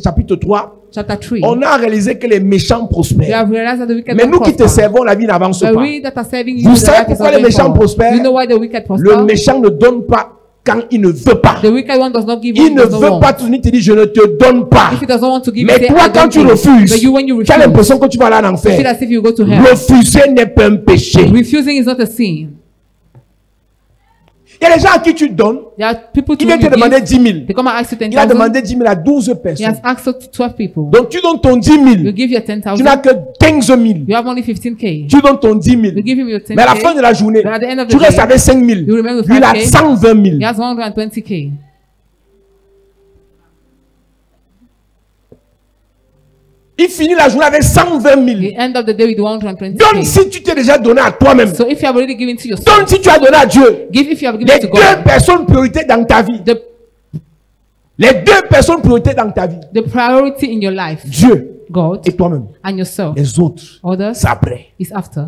chapitre 3, chapter 3, on a réalisé que les méchants we prospèrent. have realized that the wicked Mais one nous qui te prosper. servons, la vie n'avance But pas. we that are serving Vous you, the savez life is pourquoi not les going méchants forward. prospèrent? You know why the wicked prosper? Le méchant ne donne pas quand il ne veut pas. The wicked one does not give Il what he ne does not veut want. pas toujours te dire je ne te donne pas. If he doesn't want to give, Mais you say, toi, I quand don't tu give. refuses, But you, when you tu as refuse, l'impression que tu vas aller en you feel enfer. as if you go to hell. Refuser n'est pas un péché. Refusing is not a sin. Il y a des gens à qui tu donnes, There are people to il vient whom te you demander give. 10 000. They come and ask you Il a 10,000. demandé 10 000 à 12 He has personnes. asked to 12 people. Donc tu donnes ton 10 000. You give your 10,000. Tu n'as que 15 000. You have only 15k. Tu donnes ton 10 000. You give him your 10k. Mais à la fin de la journée, But at the end of the tu restes day, avec 5 000. you remain with Lui, il a 5K. 120 000. He has 120k. Il finit la journée avec 120 000. The end of the day with 120k. Donne si tu t'es déjà donné à toi-même. So if you have already given to yourself, Donne si tu as donné à Dieu. give if you have Les given to deux God. personnes prioritaires dans ta vie. Les deux personnes prioritaires dans ta vie. The priority in your life, Dieu God et toi-même. and yourself. Les autres, Others c'est après. is after.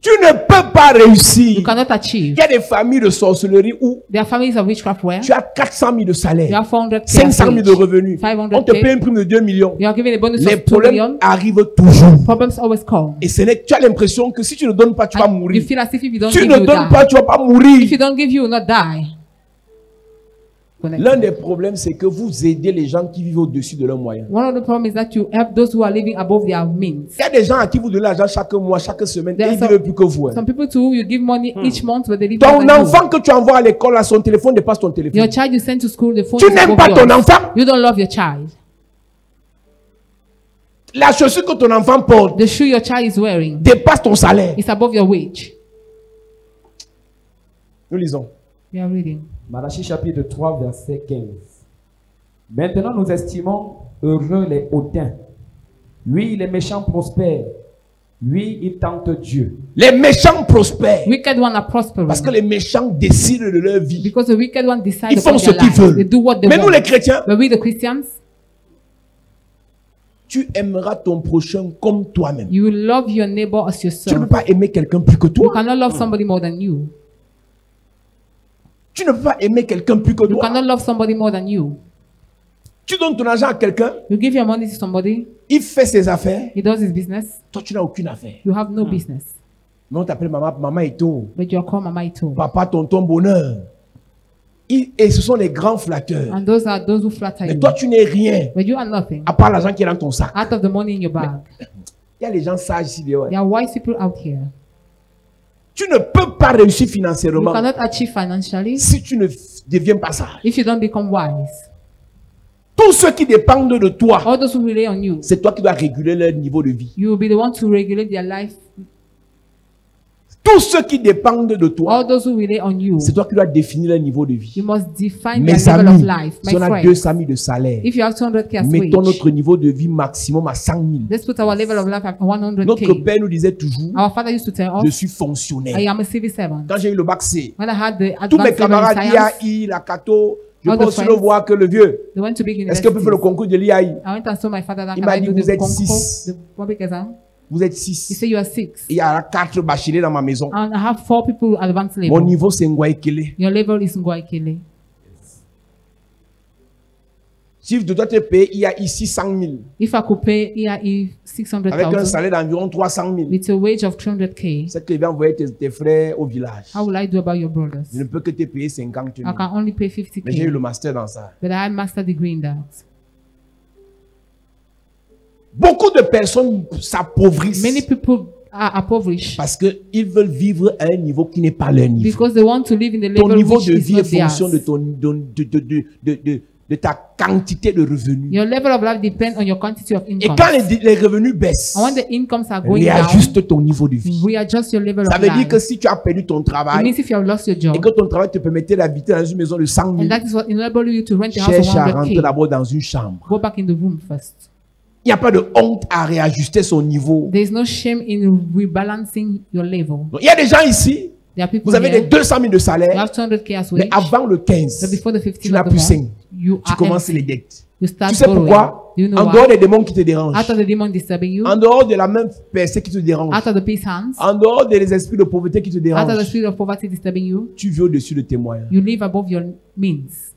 Tu ne peux pas réussir. You cannot achieve. Il y a des familles de sorcellerie où There are families of witchcraft where tu as 400 000 de you salaire, have 400K 500 000 de revenus. 500K. On te paye une prime de 2 millions. You are given a bonus Les of 2 problèmes million. arrivent toujours. Problems always come. Et tu as l'impression que si tu ne donnes pas, tu vas And you mourir. feel as if you don't Tu give, ne you donnes die. pas, tu vas pas If mourir. you don't give, you will not die. Connect. L'un des problèmes, c'est que vous aidez les gens qui vivent au-dessus de leurs moyens. One of the problems is that you help those who are living above their means. Il y a des gens à qui vous donnez l'argent chaque mois, chaque semaine, et There ils are ne vivent plus que vous. Hein. Some people too, you give money each month, but they live Ton more than you. enfant que tu envoies à l'école, là, son téléphone dépasse ton téléphone. Your child you send to school, the phone Tu is n'aimes above pas ton yours. enfant. You don't love your child. La chaussure que ton enfant porte The shoe your child is wearing dépasse ton salaire. is above your wage. Nous lisons. We are reading. Malachie chapitre 3 verset 15. Maintenant nous estimons heureux les hautains. Oui, les méchants prospèrent. Oui, ils tentent Dieu. Les méchants prospèrent. Wicked one are prospering. Parce que les méchants décident de leur vie. Because the wicked one decide Ils font upon ce their qu'ils life. veulent. They do what they Mais nous les want. chrétiens, But we the Christians, tu aimeras ton prochain comme toi-même. you will love your neighbor as Tu ne yourself. peux pas aimer quelqu'un plus que You toi. cannot love somebody more than you. Tu ne peux pas aimer quelqu'un plus que You toi. cannot love somebody more than you. Tu donnes ton argent à quelqu'un, You give your money to somebody, il fait ses affaires, he does his business, toi tu n'as aucune affaire. you have no business. Mais on t'appelle maman, maman et tout, But you are called Mama Ito. papa, tonton, bonheur. Et ce sont les grands flatteurs. And those are those who flatter Mais you. toi tu n'es rien, But you are nothing. à part l'argent qui est dans ton sac. Out of the money in your bag. Il y a les gens sages ici dehors. There are wise people out here. Tu ne peux pas réussir You financièrement cannot achieve financially si tu ne deviens pas sage. if you don't become wise. Tous ceux qui dépendent de toi, All those who rely on you, c'est toi qui dois réguler leur niveau de vie. you will be the one to regulate their life. Tous ceux qui dépendent de toi, All those who rely on you, c'est toi qui dois définir leur niveau de vie. you must define Mes their level of amis, life. si My on a friend, 200 000 de salaire, if you have 200K as mettons wage, notre niveau de vie maximum à 100 000. let's put our level of life at Notre 100K. père nous disait toujours, Our father used to tell je us, suis I fonctionnaire. am a civil servant. Quand j'ai eu le bac C, When I had the tous mes advanced level in camarades science, IAI, la Cato, je All peux the aussi le friends. voir que le vieux. they went to big Est-ce que peut faire le universities. concours de l'IAI? I went and saw my father that Il can m'a I dit, do vous the êtes concours, 6. the public exam. Vous êtes He 6. said you are 6. Il y a 4 bacheliers dans ma maison. And I have 4 people advanced Mon level. niveau, c'est Ngwaikele. Your level is Ngwaikele. Si tu dois te payer, il y a ici 100 000. If I could pay EIE Avec un 600,000 salaire d'environ 300 000. with a wage of 300K, C'est que tu vas envoyer tes frères au village. how will I do about your brothers? Je ne peux que te payer 50 000. I can only pay Mais j'ai eu le 50K, master dans ça. but I had master degree in that. Beaucoup de personnes s'appauvrissent Many people are impoverished parce qu'ils veulent vivre à un niveau qui n'est pas leur niveau. because they want to live in the Ton level niveau which de is vie not est fonction de, theirs. de ta quantité de revenus. Your level of life depends on your quantity of Et income. quand les revenus baissent, And when the incomes are going down, réajuste ton niveau de vie. readjust your level Ça of veut dire que life. si tu as perdu ton It travail means if you have lost your et job, que ton travail te permettait d'habiter dans une maison de 100 000, and that is what enables you to rent a house of cherche à rentrer 100K, d'abord dans une chambre. go back in the room first. Il n'y a pas de honte à réajuster son niveau. There is no shame in rebalancing your level. Donc, il y a des gens ici, There are people vous avez des here, 200 000 de you salaire, have 200K as mais wage, avant le but 15, before the tu 15th n'as of the plus month, 5. you Tu are commences empty. les dettes. You start Tu sais borrowing. pourquoi? Do you know En dehors why? des démons qui te dérangent, Out of the demon disturbing you, en dehors de la même personne qui te dérange, out of the peace hands, en dehors des esprits de pauvreté qui te out of the dérangent, spirit of poverty disturbing you, tu vis au-dessus de tes moyens. you live above your means.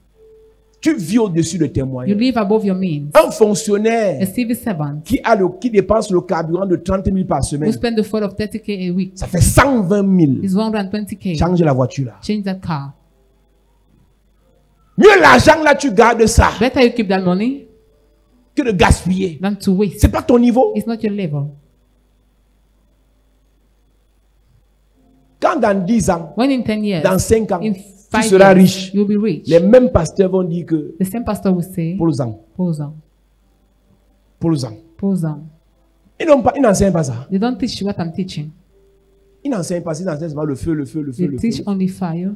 Tu vis au-dessus de tes You moyens. live above your means. Un A fonctionnaire civil servant qui dépense le carburant de 30 000 par who semaine, spend the full of 30K a week ça fait 120 000. is 120K. Change la voiture là. Change that car. Mieux l'argent là, tu gardes ça Better you keep that money que de gaspiller. than to waste. C'est pas ton niveau. It's not your level. Quand dans 10 ans, When in 10 years, dans 5 ans, in tu 5 seras years, riche, you'll be rich. les mêmes pasteurs vont dire que The same pastor will say, Paul-en, Paul's Paul-en. on. Ils n'enseignent pas ça. They don't teach what I'm teaching. Ils n'enseignent pas ça. Ils enseignent seulement le feu, le feu, le feu, They le teach feu. only fire.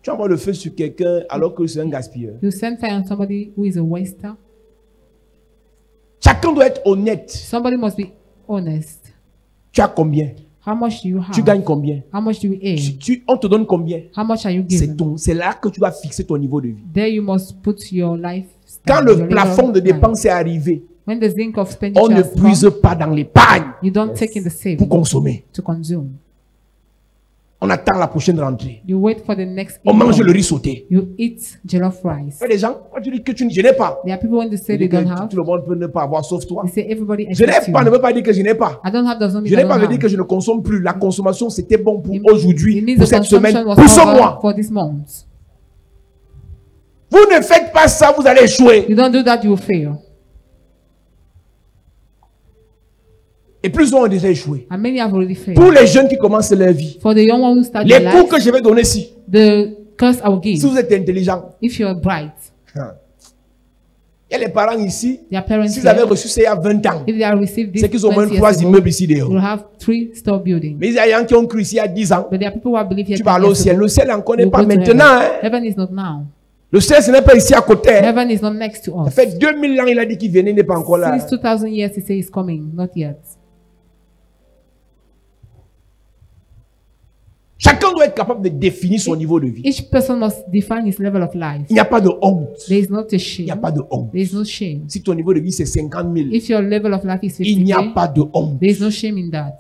Tu envoies le feu sur quelqu'un alors que c'est un gaspilleur. You send fire on somebody who is a waster. Chacun doit être honnête. Somebody must be honest. Tu as combien? How much do you Tu have? gagnes combien? How much do you earn? On te donne combien? How much are you C'est given? c'est là que tu dois fixer ton niveau de vie. There you must put your life. Quand your le level plafond of de life. dépenses est arrivé, When the zinc of On ne expenditure puise pas dans l'épargne you don't take in the pour saving consommer. to consume. On attend la prochaine rentrée. You wait for the next On mange income. le riz sauté. You eat jollof rice. Il y a des gens, quand tu dis que je n'ai pas, There are people when they say tu they dis que don't have, tout le monde peut ne pas avoir sauf toi. they say everybody Je n'ai expects pas ne you. veut pas dire que je n'ai pas. I don't have doesn't mean Je I n'ai don't pas veut have. dire que je ne consomme plus. La consommation, c'était bon pour It aujourd'hui, means pour the cette semaine, consumption was pour ce over mois. for this month. Vous ne faites pas ça, vous allez échouer. You don't do that, you will fail. Et plusieurs ont déjà échoué. And many have already failed. Pour les jeunes qui commencent leur vie, For the young one who start les their cours life, que je vais donner ici, the curse I will si give, vous êtes intelligent, if you're bright, il y a les parents ici, their parents s'ils avaient here, reçu ça il y a 20 ans, if they have received this c'est qu'ils ont au 20 moins years 3 ago, immeubles ici dehors. you'll have 3-store buildings. Mais il y a des gens qui ont cru ici il y a 10 ans, But there are people who have believed here tu 10 vas aller au years ciel. ago. Le ciel, on ne connaît You'll pas go to maintenant. heaven. Hein. Heaven is not now. Le ciel, ce n'est pas ici à côté. Heaven is not next to Ça us. fait 2000 ans, il a dit qu'il venait, il n'est pas encore là. Since 2000 years, he says he's coming, not yet. Chacun doit être capable de définir son niveau de vie. Each person must define his level of life. Il n'y a pas de honte. There is not a Il shame. n'y a pas de honte. There is no shame. Si ton niveau de vie c'est 50 000, If your level of life is il n'y a 50K, pas de honte. there is no shame in that.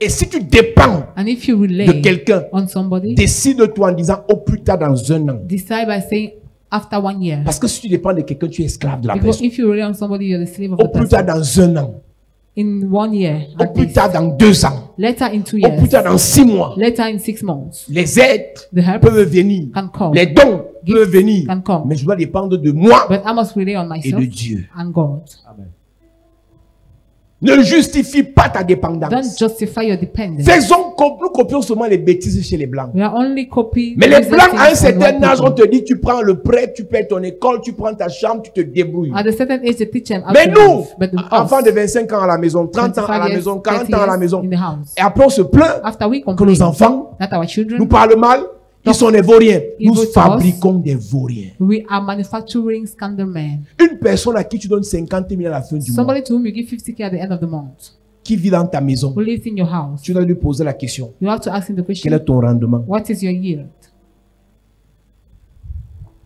Et si tu dépends And if you de relay quelqu'un, on somebody, décide-toi en disant au plus tard dans un an. decide by saying after 1 year. Parce que si tu dépends de quelqu'un, tu es esclave de la Because personne. if you rely on somebody, you're the slave of Au the plus tard person. dans un an. In 1 year, Au at plus least. tard dans 2 ans. Later in 2 Au plus years. tard dans 6 mois. Later in 6 months. Les aides The help peuvent venir. can come. Les dons Gifts peuvent venir. can come. Mais je dois dépendre de moi But I must rely on et myself de Dieu. and God. Ne justifie pas ta Don't dépendance. justify your dependence. Nous copions seulement les bêtises chez les Blancs. We are only copying. Mais les useless Blancs, à un things from certain white âge, on people. te dit, tu prends le prêt, tu payes ton école, tu prends ta chambre, tu te débrouilles. At a certain age, they teach them how Mais to nous, live. But enfants us, de 25 ans à la maison, 30 ans à 25 la years, maison, 40 30 ans à la years maison, in the house. et après on se plaint After we que complain nos enfants that our children, nous parlent mal, ils sont des vauriens. Nous Evil to us. fabriquons des vauriens. we are manufacturing scandal men. Une personne à qui tu donnes 50 000 à la fin du mois, Somebody to whom you give 50K at the end of the month, qui vit dans ta maison, who lives in your house, tu dois lui poser la question, you have to ask him the quel question, est ton rendement? what is your yield?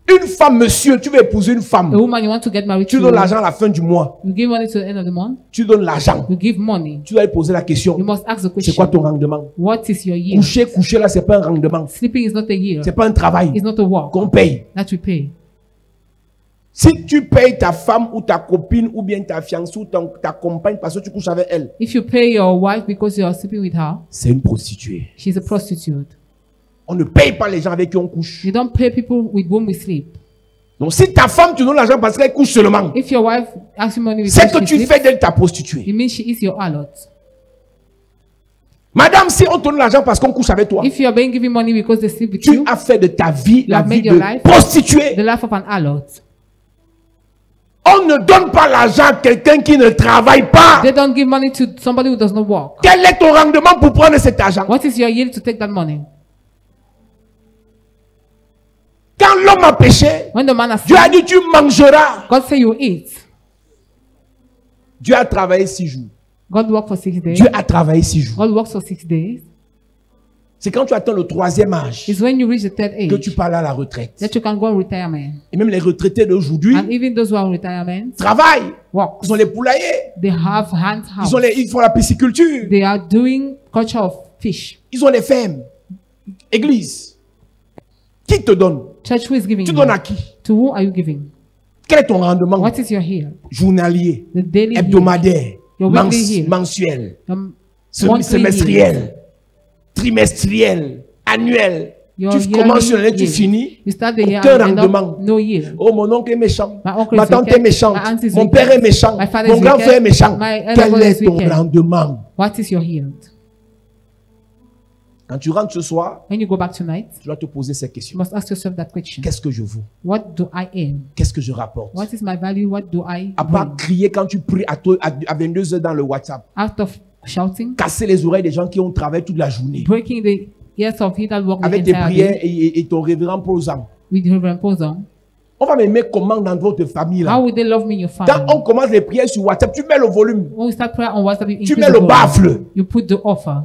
Une femme, monsieur, tu veux épouser une A femme, woman you want to get married tu to, donnes l'argent à la fin du mois, you give money to the end of the month, tu donnes l'argent, you give money. tu dois lui poser la question, You must ask the c'est quoi question, ton rendement? what is your yield? Coucher là, c'est pas un rendement, Sleeping is not a yield. c'est pas un travail It's not a work qu'on paye. that we pay. Si tu payes ta femme ou ta copine ou bien ta fiancée ou ta compagne parce que tu couches avec elle, If you pay your wife because you are sleeping with her, c'est une prostituée. she's a prostitute. On ne paye pas les gens avec qui on couche. You don't pay people with whom we sleep. Donc si ta femme te donne l'argent parce qu'elle couche seulement, If your wife asks you money c'est because que she tu sleeps, fais d'elle ta prostituée. it means she is your harlot. Madame, si on te donne l'argent parce qu'on couche avec toi, If you are being given money because they sleep with tu you, as fait de ta vie la have vie made your de life prostituée. the life of an harlot. On ne donne pas l'argent à quelqu'un qui ne travaille pas. They don't give money to somebody who does not work. Quel est ton rendement pour prendre cet argent? What is your yield to take that money? Quand l'homme a péché, When the man has Dieu a sinned, dit tu mangeras. God say you eat. Dieu a travaillé 6 jours. God worked for 6 days. Dieu a travaillé 6 jours. God works for 6 days. C'est quand tu atteins le 3e âge It's when you reach the third que age tu parles à la retraite. that you can go on retirement. Et même les retraités d'aujourd'hui And even those who are on retirement travaillent. work. Ils ont les poulaillers. They have hand house. Ils font la pisciculture. They are doing culture of fish. Ils ont les fermes. Église. Qui te donne? Church, who is giving Tu you? donnes à qui? To whom are you giving? Quel est ton rendement? What is your yield? Journalier, The daily yield. hebdomadaire, Your weekly yield. mensuel, Monthly semestriel, yield. trimestriel, annuel. Your Tu yearly commences sur l'année, tu yield. finis. You start the year Aucun and end rendement. up no yield. Oh, mon oncle est méchant. My uncle Ma is tante est wicked. méchante. My aunt is Mon wicked. père est méchant. My father Mon is grand wicked. frère est méchant. My elder Quel brother est is ton wicked. rendement? What is your yield? Quand tu rentres ce soir, When you go back tonight, tu dois te poser ces you questions. must ask yourself that question. Qu'est-ce que je vaux? What do I aim? Qu'est-ce que je rapporte? What is my value? What do I À part bring? crier quand tu pries à 22 heures dans le WhatsApp. Out of shouting, Casser les oreilles des gens qui ont travaillé toute la journée. breaking the ears of he that walk the Avec tes entire prières day et ton révérend posant. with Reverend Pozon. On va m'aimer comment dans votre famille là. How would they love me in your Quand family? on commence les prières sur WhatsApp, tu mets le volume. When we start prayer on WhatsApp, you Tu increase mets the le volume. baffle. You put the offer.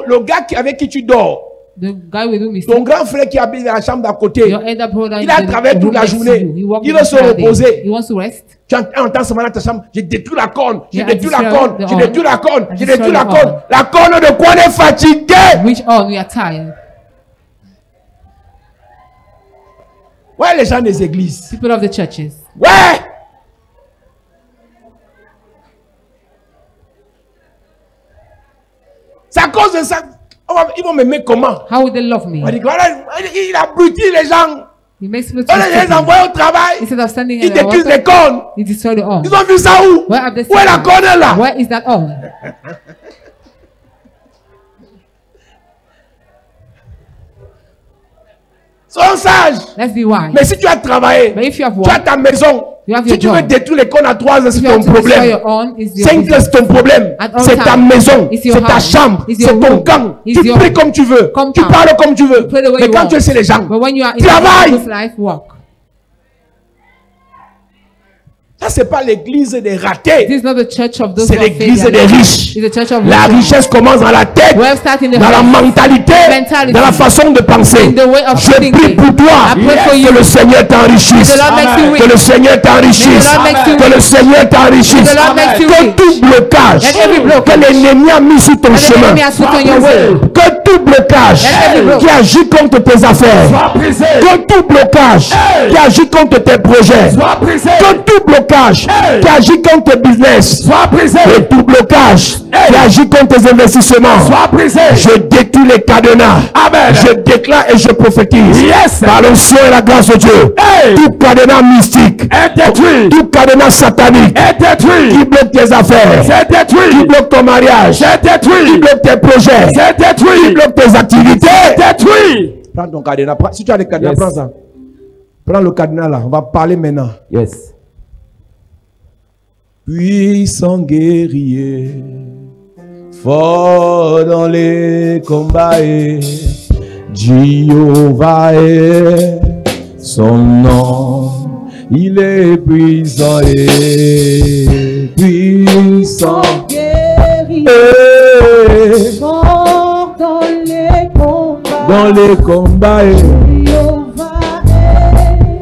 Le gars avec qui tu dors, The guy with whom you Ton sleep, grand frère qui habite dans la chambre d'à côté, your elder brother, il a travaillé toute la journée. Il veut se reposer. He wants to rest. Tu entends ce matin dans ta chambre, j'ai détruit la corne, j'ai Yeah, détruit la destroy corne, the j'ai horn. détruit la corne, j'ai Destroy détruit la the corne. horn. La corne de quoi on est fatigué? Which on we are tired. Ouais, les gens des églises. People of the churches. Ouais. C'est à cause de ça. Ils vont m'aimer comment? How would they love me? On dit, voilà, il abrutit les gens. He makes people On les to envoie au travail. instead of standing Ils in the détruisent les water, cornes. he destroy the horn. Ils ont vu ça où? Where have they Où est seen la that? corne là? Where is that horn? Sois sage. Let's be wise. Mais si tu as travaillé, But if you have tu as work, ta maison. you have Si your tu veux job. détruire les cornes à 3 ans, If c'est you ton have to destroy problème. your own, is your 5 ans, business. c'est ton problème. At all C'est ta times, maison. it's your C'est ta house. chambre. It's C'est your ton room. camp. It's Tu your pries comme tu veux. compound. Tu parles comme tu veux. Pray the way Mais you quand want. tu es chez les gens, But when you are in travaille. people's life, work. ça c'est pas l'église des ratés. This is not the church of those C'est who are l'église failures. des riches. It's the church of La rich. richesse commence dans la tête, Wealth starts in the dans la heart. mentalité, Mentality. dans la façon de penser. In the way of Je prie thinking. pour toi I pray for you. que le Seigneur t'enrichisse. The Lord makes you Que rich. le Seigneur t'enrichisse. The Lord makes you Que le rich. Seigneur t'enrichisse. The Lord makes you Que rich. tout blocage Let every blockage que l'ennemi a mis sur ton that the chemin, enemy has put on your way, que tout blocage Let every blockage qui agit contre tes affaires, que tout blocage qui agit contre tes projets, que tout blocage qui agit contre tes business, que tout blocage qui agit contre tes investissements, je détruis les cadenas. Je déclare et je prophétise par l'onction et la grâce de Dieu. Tout cadenas mystique, tout cadenas satanique qui bloque tes affaires, qui bloque ton mariage, qui bloque tes projets, qui bloque tes activités. Prends ton cadenas. Si tu as les cadenas, Yes. prends ça. Prends le cadenas là. On va parler maintenant. Yes. Puissant guerrier, fort dans les combats, et Jéhovah est son nom. Il est puissant et puissant. Guéri, fort dans les combats. Dans les combats, et Jéhovah est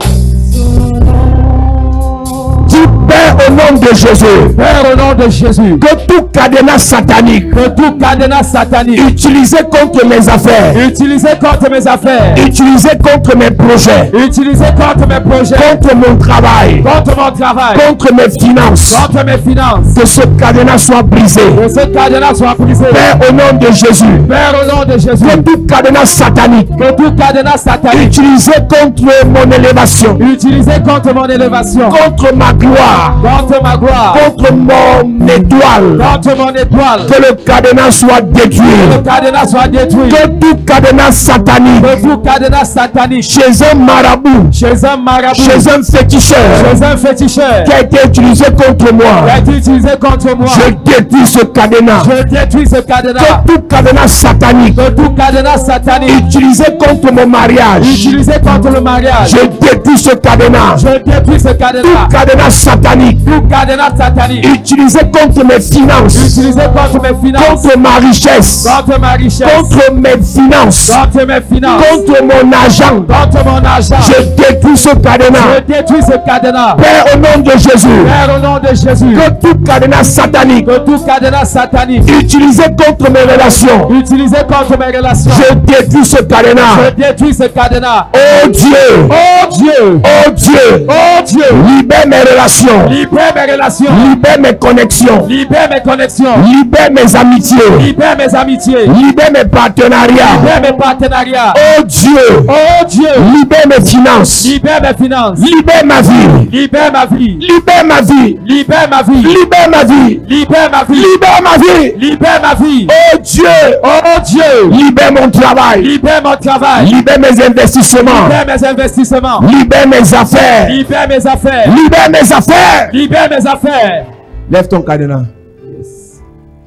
son nom. dis Père au nom de Jésus, Père, au nom de Jésus, que tout cadenas satanique que tout cadenas satanique utilisé contre mes affaires, utilisé contre mes affaires, utilisé contre mes projets, utilisé contre mes projets, contre mon travail, contre mon travail, contre mes finances, contre mes finances, que ce cadenas soit brisé. que ce cadenas soit brisé. Père, au nom de Jésus, Père, au nom de Jésus, que tout cadenas satanique que tout cadenas satanique utilisé contre mon élévation, utilisé contre mon élévation, contre ma gloire, contre ma gloire, contre mon étoile, contre mon étoile, que le cadenas soit détruit. que le cadenas soit détruit, Que tout cadenas satanique que tout cadenas satanique chez un marabout, chez un marabout, chez un féticheur chez un féticheur, qui a été utilisé contre qui moi, a été utilisé contre moi, je détruis ce cadenas. je détruis ce cadenas, Que tout cadenas satanique que tout cadenas satanique utilisé contre mon mariage, utilisé contre le mariage, je détruis ce cadenas. je détruis ce cadenas, Tout cadenas satanique tout cadenas satanique utilisé contre mes finances, utilisé contre mes finances, contre ma richesse, contre ma richesse, contre mes finances, contre mes finances, contre mon argent, contre mon argent, je détruis ce cadenas. je détruis ce cadenas. Père, au nom de Jésus, Père, au nom de Jésus, que tout cadenas satanique que tout cadenas satanique utilisé contre mes relations, utilisé contre mes relations, je détruis ce cadenas. je détruis ce cadenas. Oh Dieu, Oh Dieu, oh Dieu, oh Dieu, libère mes relations, libère mes relations, libère mes connexions, libère mes connexions, libère mes amitiés, libère mes amitiés, libère mes partenariats. libère mes partenariats. Oh Dieu, Oh Dieu, libère mes finances, libère mes finances, libère ma vie, libère ma vie, libère ma vie, libère ma vie, libère ma vie, libère ma vie, libère ma vie. libère ma vie. Oh Dieu, Oh Dieu, libère mon travail, libère mon travail, libère mes investissements, libère mes investissements, libère mes affaires, libère mes affaires, libère mes affaires. libère mes affaires. Lève ton cadenas.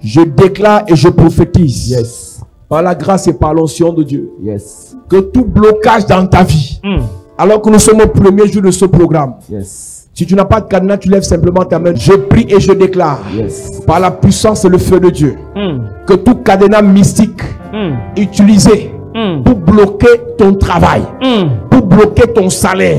Je déclare et je prophétise Yes, par la grâce et par l'onction de Dieu yes, que tout blocage dans ta vie, alors que nous sommes au premier jour de ce programme, yes, si tu n'as pas de cadenas, tu lèves simplement ta main. Je prie et je déclare yes. par la puissance et le feu de Dieu que tout cadenas mystique utilisé pour bloquer ton travail, pour bloquer ton salaire.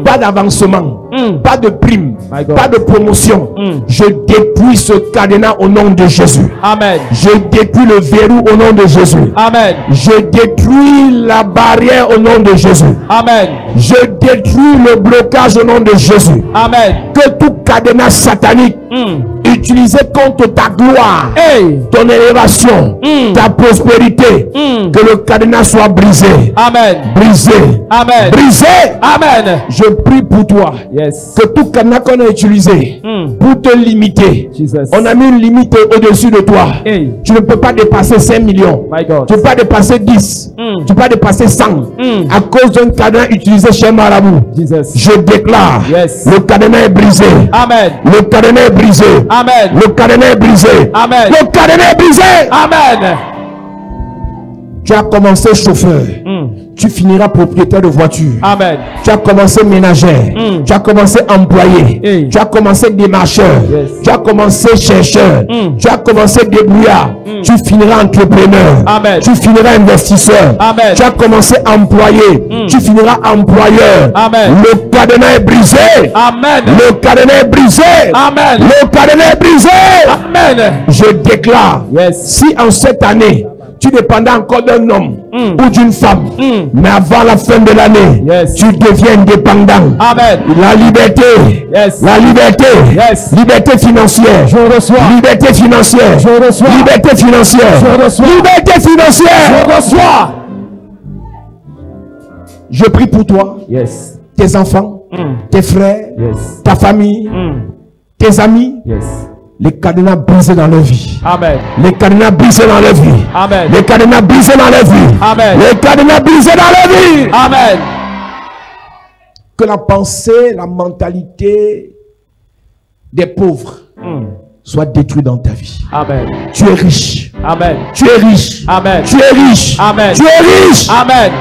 Pas d'avancement, pas de prime, My God. pas de promotion. Je détruis ce cadenas au nom de Jésus. Amen. Je détruis le verrou au nom de Jésus. Amen. Je détruis la barrière au nom de Jésus. Amen. Je détruis le blocage au nom de Jésus. Amen. Que tout cadenas satanique utilisé contre ta gloire, Hey. ton élévation, ta prospérité, que le cadenas soit brisé. Amen. Brisé. Amen. Brisé. Amen. Je prie pour toi. Yes. Que tout cadenas qu'on a utilisé pour te limiter, Jesus. on a mis une limite au-dessus de toi. Hey. Tu ne peux pas dépasser 5 millions. My God. Tu ne peux pas dépasser 10. Tu ne peux pas dépasser 100. À cause d'un cadenas utilisé chez Marabout. Jesus. Je déclare, Yes. le cadenas est brisé. Amen. Le cadenas est brisé. Amen. Le cadenas est brisé. Amen. Le cadenas est brisé. Amen. Tu as commencé chauffeur. Tu finiras propriétaire de voiture. Amen. Tu as commencé ménagère. Tu as commencé employé. Hey. Tu as commencé démarcheur. Yes. Tu as commencé chercheur. Tu as commencé débrouillard. Tu finiras entrepreneur. Amen. Tu finiras investisseur. Amen. Tu as commencé employé. Tu finiras employeur. Amen. Le cadenas est brisé. Amen. Le cadenas est brisé. Amen. Le cadenas est brisé. Amen. Je déclare, Yes. si en cette année, tu dépendais encore d'un homme ou d'une femme, mais avant la fin de l'année, Yes. tu deviens indépendant. Amen. La liberté, Yes. la liberté, Yes. liberté financière, Je reçois. liberté financière, Je reçois. liberté financière, Je reçois. liberté financière. Je reçois. Je prie pour toi, Yes. tes enfants, tes frères, Yes. ta famille, tes amis, Yes. les cadenas brisés dans leur vie. Amen. Les cadenas brisés dans leur vie. Amen. Les cadenas brisés dans leur vie. Amen. Les cadenas brisés dans leur vie. Amen. Que la pensée, la mentalité des pauvres soit détruite dans ta vie. Amen. Tu es riche. Amen. Tu es riche. Amen. Tu es riche. Amen. Tu es riche. Amen.